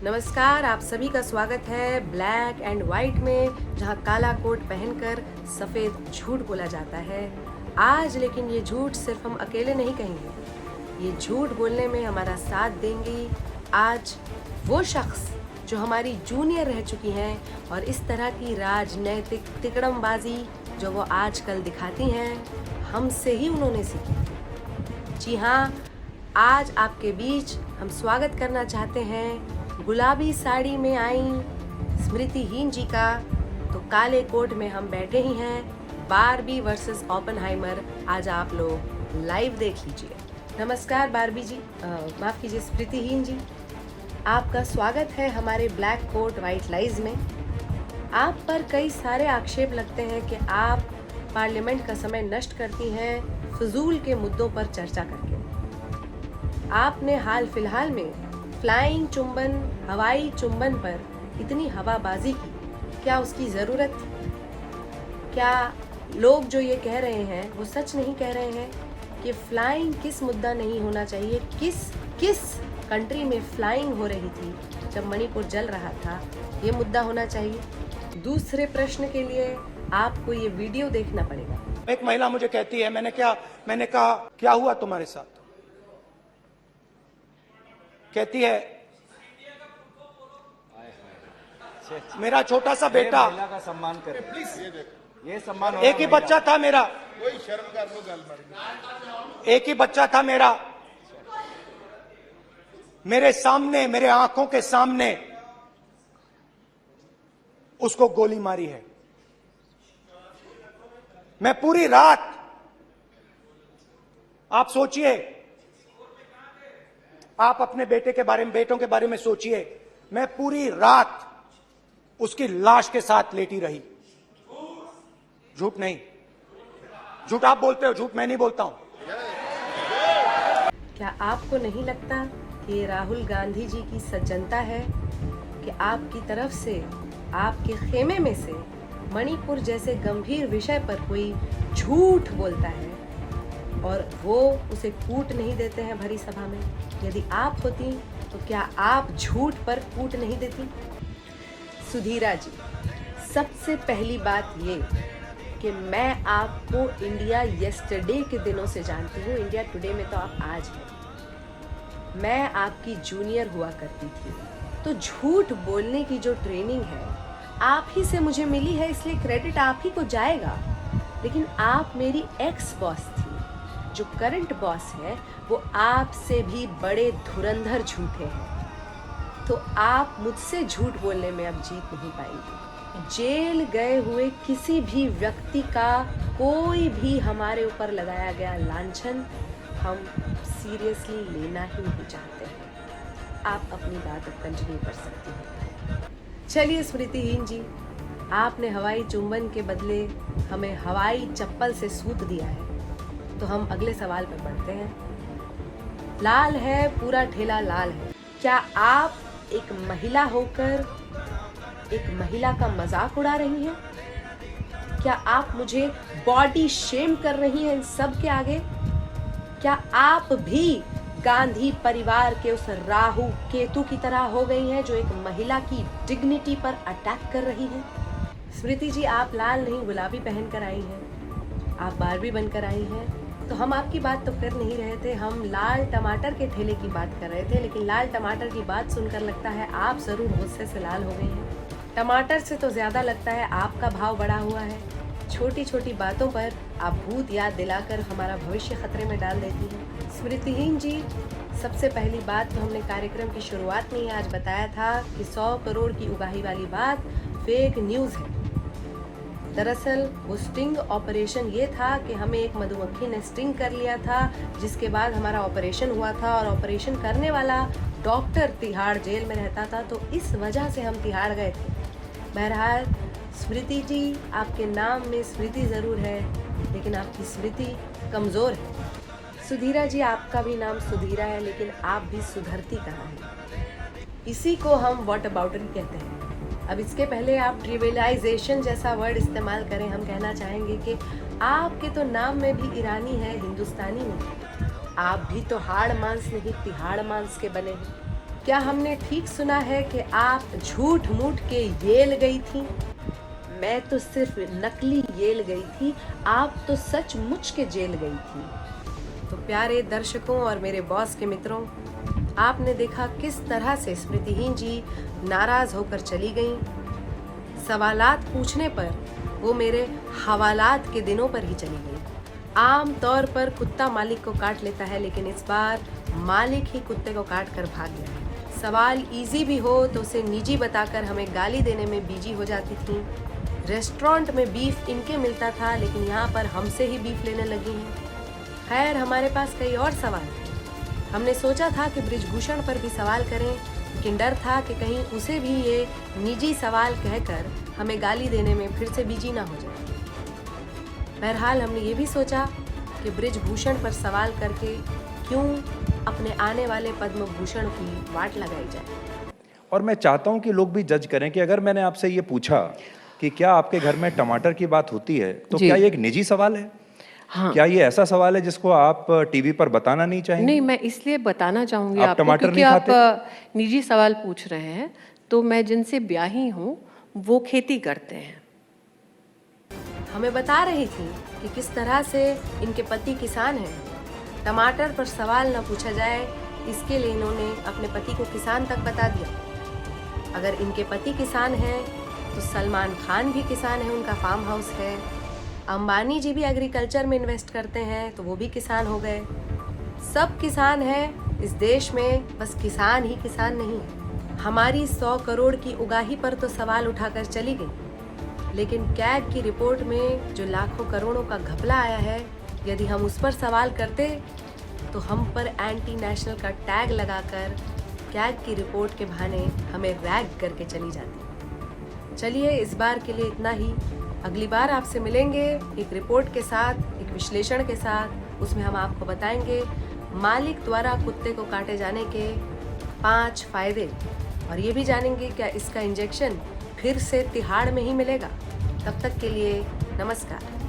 नमस्कार, आप सभी का स्वागत है ब्लैक एंड वाइट में, जहां काला कोट पहनकर सफ़ेद झूठ बोला जाता है। आज लेकिन ये झूठ सिर्फ हम अकेले नहीं कहेंगे, ये झूठ बोलने में हमारा साथ देंगी आज वो शख्स जो हमारी जूनियर रह चुकी हैं और इस तरह की राजनैतिक तिकड़मबाजी जो वो आजकल दिखाती हैं, हमसे ही उन्होंने सीखी। जी हाँ, आज आपके बीच हम स्वागत करना चाहते हैं गुलाबी साड़ी में आई स्मृतिहीन जी का। तो काले कोट में हम बैठे ही हैं, बारबी वर्सेस ओपेनहाइमर। आज आप लोग लाइव देख लीजिए। नमस्कार बारबी जी, माफ़ कीजिए स्मृतिहीन जी, आपका स्वागत है हमारे ब्लैक कोट वाइट लाइज में। आप पर कई सारे आक्षेप लगते हैं कि आप पार्लियामेंट का समय नष्ट करती हैं फजूल के मुद्दों पर चर्चा करके। आपने हाल फिलहाल में फ्लाइंग चुंबन, हवाई चुंबन पर इतनी हवाबाजी की, क्या उसकी ज़रूरत थी? क्या लोग जो ये कह रहे हैं वो सच नहीं कह रहे हैं कि फ्लाइंग किस मुद्दा नहीं होना चाहिए? किस कंट्री में फ्लाइंग हो रही थी जब मणिपुर जल रहा था, ये मुद्दा होना चाहिए? दूसरे प्रश्न के लिए आपको ये वीडियो देखना पड़ेगा। एक महिला मुझे कहती है, मैंने कहा क्या हुआ तुम्हारे साथ? कहती है मेरा छोटा सा बेटा, महिला का सम्मान करें प्लीज, ये सम्मान। एक ही बच्चा था मेरा, कोई शर्म कर लो गल एक ही बच्चा था मेरा, मेरे सामने, मेरे आंखों के सामने उसको गोली मारी है। मैं पूरी रात, आप सोचिए, आप अपने बेटों के बारे में सोचिए, मैं पूरी रात उसकी लाश के साथ लेटी रही। झूठ नहीं, झूठ आप बोलते हो, झूठ मैं नहीं बोलता हूं। क्या आपको नहीं लगता कि ये राहुल गांधी जी की सज्जनता है कि आपकी तरफ से, आपके खेमे में से मणिपुर जैसे गंभीर विषय पर कोई झूठ बोलता है और वो उसे कूट नहीं देते हैं भरी सभा में? यदि आप होती तो क्या आप झूठ पर कूट नहीं देती? सुधीरा जी, सबसे पहली बात ये कि मैं आपको इंडिया येस्टरडे के दिनों से जानती हूँ, इंडिया टुडे में तो आप आज हैं। मैं आपकी जूनियर हुआ करती थी, तो झूठ बोलने की जो ट्रेनिंग है आप ही से मुझे मिली है, इसलिए क्रेडिट आप ही को जाएगा। लेकिन आप मेरी एक्स बॉस थी, जो करंट बॉस है वो आपसे भी बड़े धुरंधर झूठे हैं, तो आप मुझसे झूठ बोलने में अब जीत नहीं पाएंगे। जेल गए हुए किसी भी व्यक्ति का कोई भी हमारे ऊपर लगाया गया लांछन हम सीरियसली लेना ही नहीं चाहते हैं। आप अपनी बात अब कंटिन्यू कर सकती हैं। चलिए स्मृतिहीन जी, आपने हवाई चुंबन के बदले हमें हवाई चप्पल से सूत दिया है, तो हम अगले सवाल पर बढ़ते हैं। लाल है, पूरा ठेला लाल है। क्या आप एक महिला होकर एक महिला का मजाक उड़ा रही हैं? क्या आप मुझे बॉडी शेम कर रही हैं इन सब के आगे? क्या आप भी गांधी परिवार के उस राहु केतु की तरह हो गई हैं जो एक महिला की डिग्निटी पर अटैक कर रही हैं? स्मृति जी, आप लाल नहीं गुलाबी पहनकर आई हैं, आप बारबी बनकर आई हैं, तो हम आपकी बात तो कर नहीं रहे थे, हम लाल टमाटर के ठेले की बात कर रहे थे। लेकिन लाल टमाटर की बात सुनकर लगता है आप जरूर गुस्से से लाल हो गई हैं। टमाटर से तो ज़्यादा लगता है आपका भाव बढ़ा हुआ है। छोटी छोटी बातों पर आप भूत याद दिलाकर हमारा भविष्य खतरे में डाल देती हैं। स्मृतिहीन जी, सबसे पहली बात तो हमने कार्यक्रम की शुरुआत में ही आज बताया था कि 100 करोड़ की उगाही वाली बात फेक न्यूज़ है। दरअसल वो स्टिंग ऑपरेशन ये था कि हमें एक मधुमक्खी ने स्टिंग कर लिया था, जिसके बाद हमारा ऑपरेशन हुआ था और ऑपरेशन करने वाला डॉक्टर तिहाड़ जेल में रहता था, तो इस वजह से हम तिहाड़ गए थे। बहरहाल स्मृति जी, आपके नाम में स्मृति ज़रूर है, लेकिन आपकी स्मृति कमज़ोर है। सुधीरा जी, आपका भी नाम सुधीरा है, लेकिन आप भी सुधरती कहाँ हैं? इसी को हम व्हाट अबाउटरी कहते हैं। अब इसके पहले आप ट्रिविलाइजेशन जैसा वर्ड इस्तेमाल करें, हम कहना चाहेंगे कि आपके तो नाम में भी ईरानी है, हिंदुस्तानी नहीं। आप भी तो हाड़ मांस नहीं तिहाड़ मांस के बने हैं। क्या हमने ठीक सुना है कि आप झूठ मूठ के येल गई थी? मैं तो सिर्फ नकली येल गई थी, आप तो सचमुच के जेल गई थी। तो प्यारे दर्शकों और मेरे बॉस के मित्रों, आपने देखा किस तरह से स्मृतिहीन जी नाराज होकर चली गईं। सवालात पूछने पर वो मेरे हवालात के दिनों पर ही चली गई। आम तौर पर कुत्ता मालिक को काट लेता है, लेकिन इस बार मालिक ही कुत्ते को काट कर भाग गया है। सवाल इजी भी हो तो उसे निजी बताकर हमें गाली देने में बिजी हो जाती थी। रेस्टोरेंट में बीफ इनके मिलता था, लेकिन यहाँ पर हमसे ही बीफ लेने लगी हैं। खैर, हमारे पास कई और सवाल थे। हमने सोचा था कि बृजभूषण पर भी सवाल करें, लेकिन डर था कि कहीं उसे भी ये निजी सवाल कहकर हमें गाली देने में फिर से बिजी ना हो जाए। बहरहाल, हमने ये भी सोचा कि बृजभूषण पर सवाल करके क्यों अपने आने वाले पद्म भूषण की वाट लगाई जाए। और मैं चाहता हूं कि लोग भी जज करें कि अगर मैंने आपसे ये पूछा कि क्या आपके घर में टमाटर की बात होती है, तो क्या ये एक निजी सवाल है? हाँ। क्या ये ऐसा सवाल है जिसको आप टीवी पर बताना नहीं चाहेंगे? नहीं, मैं इसलिए बताना चाहूंगी आप आपको टमाटर क्योंकि नहीं आप निजी सवाल पूछ रहे हैं। तो मैं जिनसे ब्याही हूँ वो खेती करते हैं। हमें बता रही थी कि किस तरह से इनके पति किसान हैं। टमाटर पर सवाल न पूछा जाए, इसके लिए इन्होंने अपने पति को किसान तक बता दिया। अगर इनके पति किसान हैं तो सलमान खान भी किसान है, उनका फार्म हाउस है। अंबानी जी भी एग्रीकल्चर में इन्वेस्ट करते हैं, तो वो भी किसान हो गए। सब किसान हैं इस देश में, बस किसान ही किसान नहीं है। हमारी 100 करोड़ की उगाही पर तो सवाल उठाकर चली गई, लेकिन कैग की रिपोर्ट में जो लाखों करोड़ों का घपला आया है, यदि हम उस पर सवाल करते तो हम पर एंटी नेशनल का टैग लगाकर कैग की रिपोर्ट के बहाने हमें रैग करके चली जाती। चलिए, इस बार के लिए इतना ही। अगली बार आपसे मिलेंगे एक रिपोर्ट के साथ, एक विश्लेषण के साथ। उसमें हम आपको बताएंगे मालिक द्वारा कुत्ते को काटे जाने के 5 फायदे, और ये भी जानेंगे क्या इसका इंजेक्शन फिर से तिहाड़ में ही मिलेगा। तब तक के लिए नमस्कार।